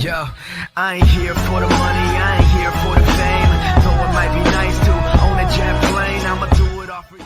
Yo, I ain't here for the money, I ain't here for the fame. Though it might be nice to own a jet plane, I'ma do it all for you.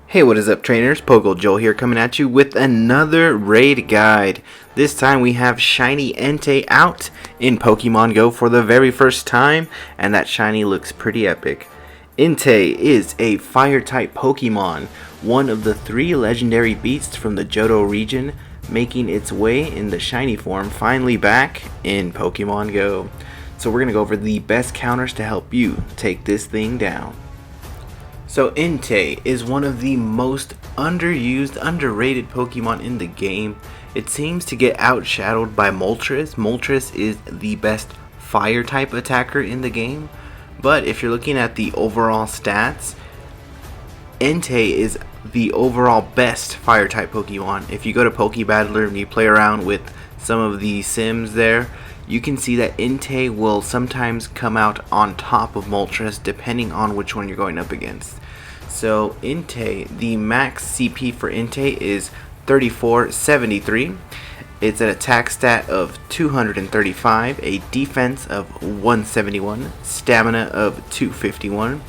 Hey, what is up, trainers? PoGo Joel here, coming at you with another raid guide. This time we have shiny Entei out in Pokemon Go for the very first time, and that shiny looks pretty epic. Entei is a fire-type Pokemon, one of the 3 legendary beasts from the Johto region, making its way in the shiny form finally back in Pokemon Go. So we're going to go over the best counters to help you take this thing down. So Entei is one of the most underused, underrated Pokemon in the game. It seems to get outshadowed by Moltres. Moltres is the best fire type attacker in the game. But if you're looking at the overall stats, Entei is the overall best fire type Pokemon. If you go to Pokebattler and you play around with some of the sims there, you can see that Entei will sometimes come out on top of Moltres depending on which one you're going up against. So Entei, the max CP for Entei is 3473. It's an attack stat of 235, a defense of 171, stamina of 251.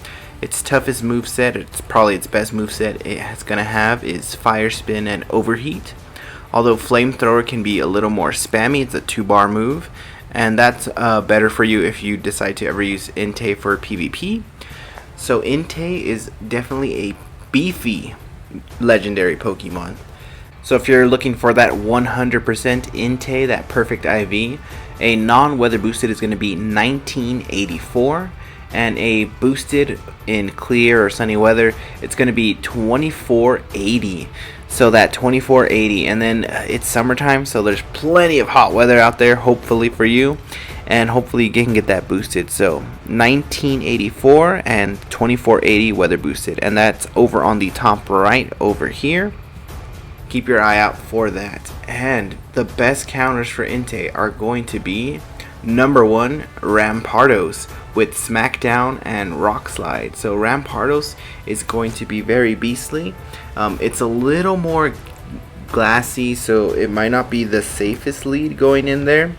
Its toughest moveset, it's probably its best moveset it's going to have, is Fire Spin and Overheat. Although Flamethrower can be a little more spammy, it's a 2-bar move, and that's better for you if you decide to ever use Entei for PvP. So Entei is definitely a beefy legendary Pokemon. So if you're looking for that 100% Entei, that perfect IV, a non-weather boosted is going to be 1984. And a boosted in clear or sunny weather, it's going to be 2480. So that 2480, and then it's summertime, so there's plenty of hot weather out there, hopefully for you, and hopefully you can get that boosted. So 1984 and 2480 weather boosted, and that's over on the top right over here. Keep your eye out for that. And the best counters for Entei are going to be number 1, Rampardos with Smackdown and Rock Slide. So Rampardos is going to be very beastly. It's a little more glassy, so it might not be the safest lead going in there,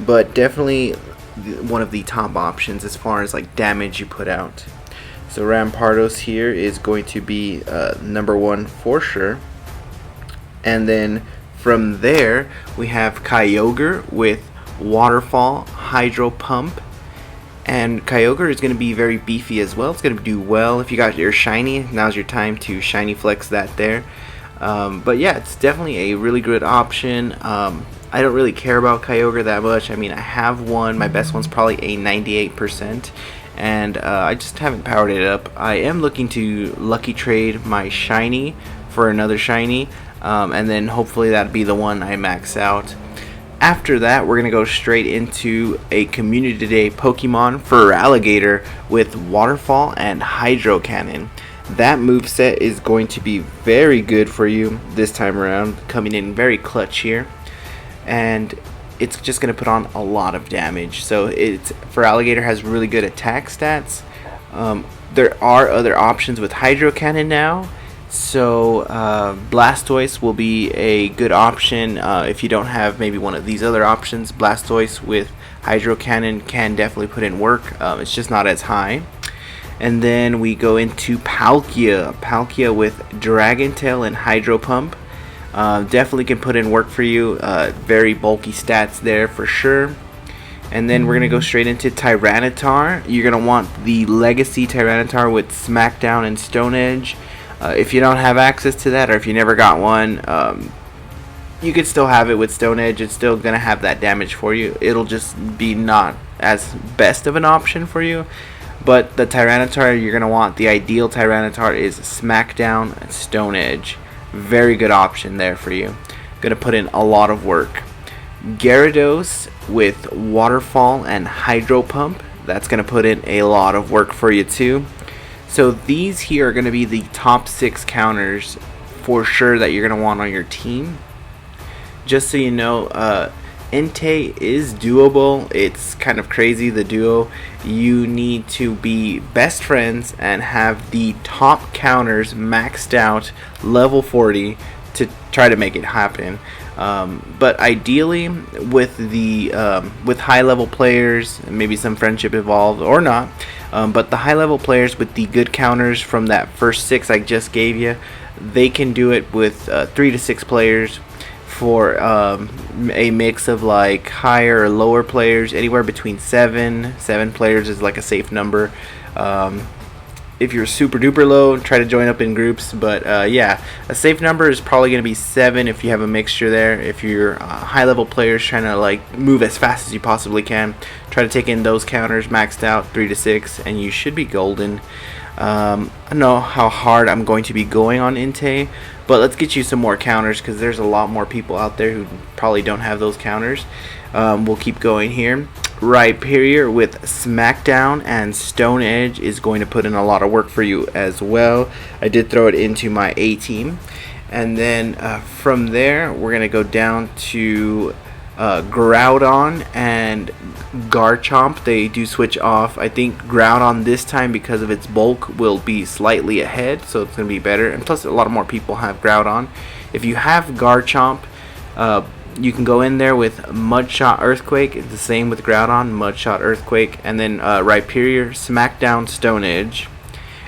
but definitely one of the top options as far as like damage you put out. So Rampardos here is going to be number 1 for sure. And then from there we have Kyogre with Waterfall, Hydro Pump, and Kyogre is going to be very beefy as well. It's going to do well if you got your shiny. Now's your time to shiny flex that there. But yeah, it's definitely a really good option. I don't really care about Kyogre that much. I mean, I have one. My best one's probably a 98%, and I just haven't powered it up. I am looking to lucky trade my shiny for another shiny, and then hopefully that'd be the one I max out. After that, we're going to go straight into a Community Day Pokemon for Alligator with Waterfall and Hydro Cannon. That moveset is going to be very good for you this time around, coming in very clutch here. And it's just going to put on a lot of damage. So it's for Alligator, has really good attack stats. There are other options with Hydro Cannon now. So Blastoise will be a good option if you don't have maybe one of these other options. Blastoise with Hydro Cannon can definitely put in work. It's just not as high. And then we go into Palkia. Palkia with Dragon Tail and Hydro Pump. Definitely can put in work for you. Very bulky stats there for sure. And then we're going to go straight into Tyranitar. You're going to want the Legacy Tyranitar with Smackdown and Stone Edge. If you don't have access to that, or if you never got one, you could still have it with Stone Edge. It's still going to have that damage for you. It'll just be not as best of an option for you. But the Tyranitar you're going to want, the ideal Tyranitar is Smackdown and Stone Edge. Very good option there for you. Going to put in a lot of work. Gyarados with Waterfall and Hydro Pump. That's going to put in a lot of work for you too. So these here are going to be the top 6 counters for sure that you're going to want on your team. Just so you know, Entei is doable. It's kind of crazy, the duo. You need to be best friends and have the top counters maxed out level 40 to try to make it happen. But ideally, with the with high level players, maybe some friendship involved or not. But the high level players with the good counters from that first 6 I just gave you, they can do it with 3 to 6 players. For a mix of like higher or lower players, anywhere between 7 players is like a safe number. If you're super duper low, try to join up in groups, but yeah, a safe number is probably going to be 7 if you have a mixture there. If you're high level players trying to like move as fast as you possibly can, try to take in those counters maxed out 3 to 6 and you should be golden. I don't know how hard I'm going to be going on Entei, but let's get you some more counters because there's a lot more people out there who probably don't have those counters. We'll keep going here. Rhyperior with Smackdown and Stone Edge is going to put in a lot of work for you as well. I did throw it into my A team. And then from there, we're going to go down to Groudon and Garchomp. They do switch off. I think Groudon this time, because of its bulk, will be slightly ahead, so it's going to be better. And plus, a lot more people have Groudon. If you have Garchomp, you can go in there with Mudshot Earthquake. It's the same with Groudon, Mudshot Earthquake, and then Rhyperior, Smackdown, Stone Edge.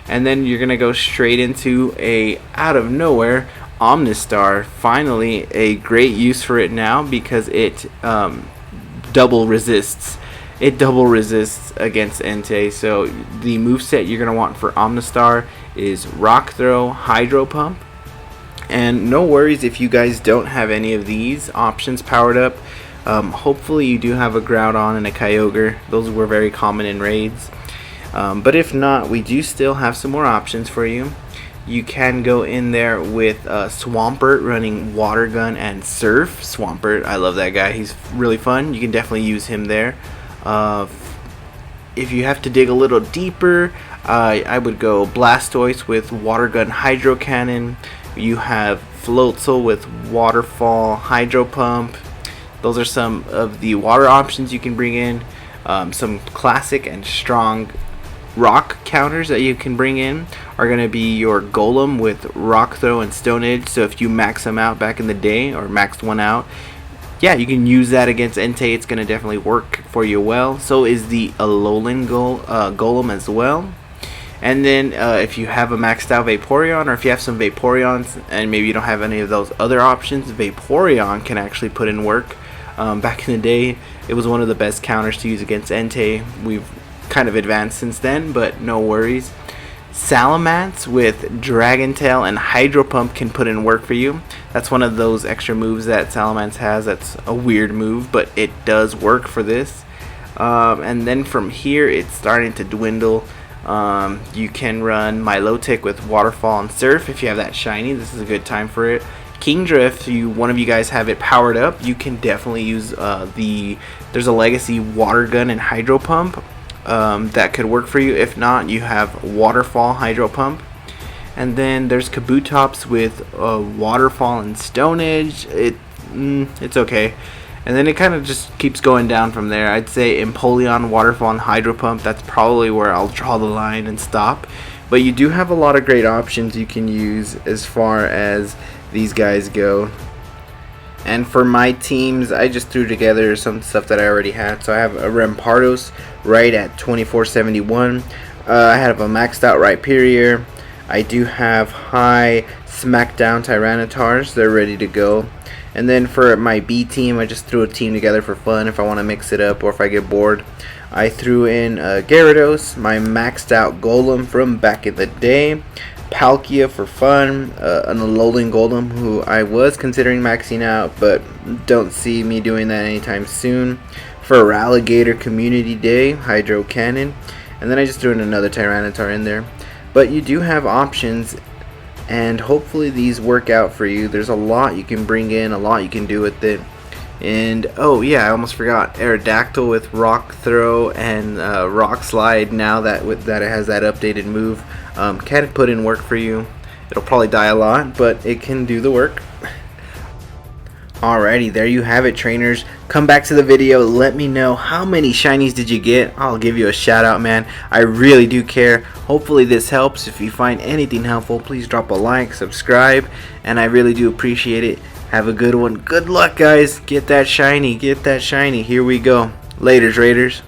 And then you're going to go straight into a, out of nowhere, Omnistar. Finally, a great use for it now because it double resists. It double resists against Entei. So the moveset you're going to want for Omnistar is Rock Throw, Hydro Pump. And no worries if you guys don't have any of these options powered up. Hopefully you do have a Groudon and a Kyogre. Those were very common in raids. But if not, we do still have some more options for you. You can go in there with Swampert running Water Gun and Surf. Swampert, I love that guy. He's really fun. You can definitely use him there. If you have to dig a little deeper, I would go Blastoise with Water Gun Hydro Cannon. You have Floatzel with Waterfall Hydro Pump. Those are some of the water options you can bring in. Some classic and strong rock counters that you can bring in are going to be your Golem with Rock Throw and Stone Edge. So if you max them out back in the day, or maxed one out, yeah, you can use that against Entei. It's going to definitely work for you well. So is the Alolan Golem as well. And then if you have a maxed out Vaporeon, or if you have some Vaporeons and maybe you don't have any of those other options, Vaporeon can actually put in work. Back in the day, it was one of the best counters to use against Entei. We've kind of advanced since then, but no worries. Salamence with Dragon Tail and Hydro Pump can put in work for you. That's one of those extra moves that Salamence has. That's a weird move, but it does work for this. And then from here, it's starting to dwindle. You can run Milotic with Waterfall and Surf if you have that shiny. This is a good time for it. Kingdra, if one of you guys have it powered up, you can definitely use there's a Legacy Water Gun and Hydro Pump that could work for you. If not, you have Waterfall Hydro Pump. And then there's Kabutops with Waterfall and Stone Edge. It's okay. And then it kind of just keeps going down from there. I'd say Empoleon, Waterfall, and Hydro Pump. That's probably where I'll draw the line and stop. But you do have a lot of great options you can use as far as these guys go. And for my teams, I just threw together some stuff that I already had. So I have a Rampardos right at 2471. I have a maxed out Rhyperior. I do have high Smackdown Tyrannotars. They're ready to go. And then for my B team, I just threw a team together for fun if I want to mix it up or if I get bored. I threw in Gyarados, my maxed out Golem from back in the day, Palkia for fun, an Alolan Golem who I was considering maxing out, but don't see me doing that anytime soon. For Alligator Community Day, Hydro Cannon, and then I just threw in another Tyranitar in there. But you do have options, and hopefully these work out for you. There's a lot you can bring in, a lot you can do with it. And oh yeah, I almost forgot Aerodactyl with Rock Throw and Rock Slide. Now that it has that updated move, can put in work for you. It'll probably die a lot, but it can do the work. Alrighty, there you have it, trainers. Come back to the video, let me know how many shinies did you get. I'll give you a shout out, man. I really do care. Hopefully this helps. If you find anything helpful, please drop a like, subscribe, and I really do appreciate it. Have a good one. Good luck, guys. Get that shiny. Get that shiny. Here we go. Laters, Raiders.